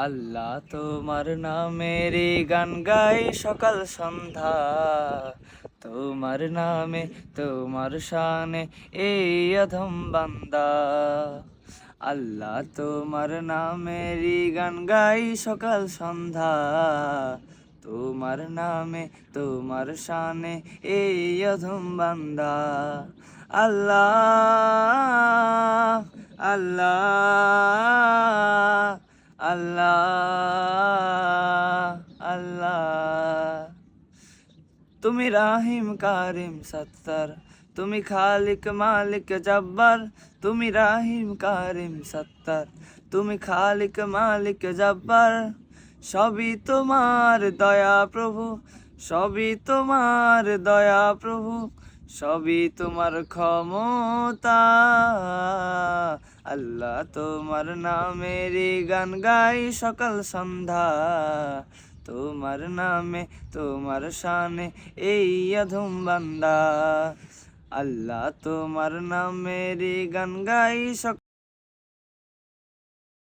আল্লাহ তোমার নামেরই গান গাই সকাল সন্ধ্যা, তোমার নামে তোমার শানে এই অধম বান্দা। আল্লাহ তোমার নামেরই গান গাই সকাল সন্ধ্যা, তোমার নামে তোমার শানে এই অধম বান্দা। আল্লাহ আল্লাহ আল্লাহ আল্লাহ। তুমি রাহিম কারিম সত্তার, তুমি খালিক মালিক জব্বার। তুমি রাহিম কারিম সত্তার, তুমি খালিক মালিক জব্বার। সবই তোমার দয়া প্রভু, সবই তোমার দয়া প্রভু, সবই তোমার ক্ষমতা। আল্লাহ তোমার নামেরই গান গাই সকাল সন্ধ্যা, তোমার নামে তোমার শানে এই অধম বান্দা। আল্লাহ তোমার নামেরই গান গাই সকাল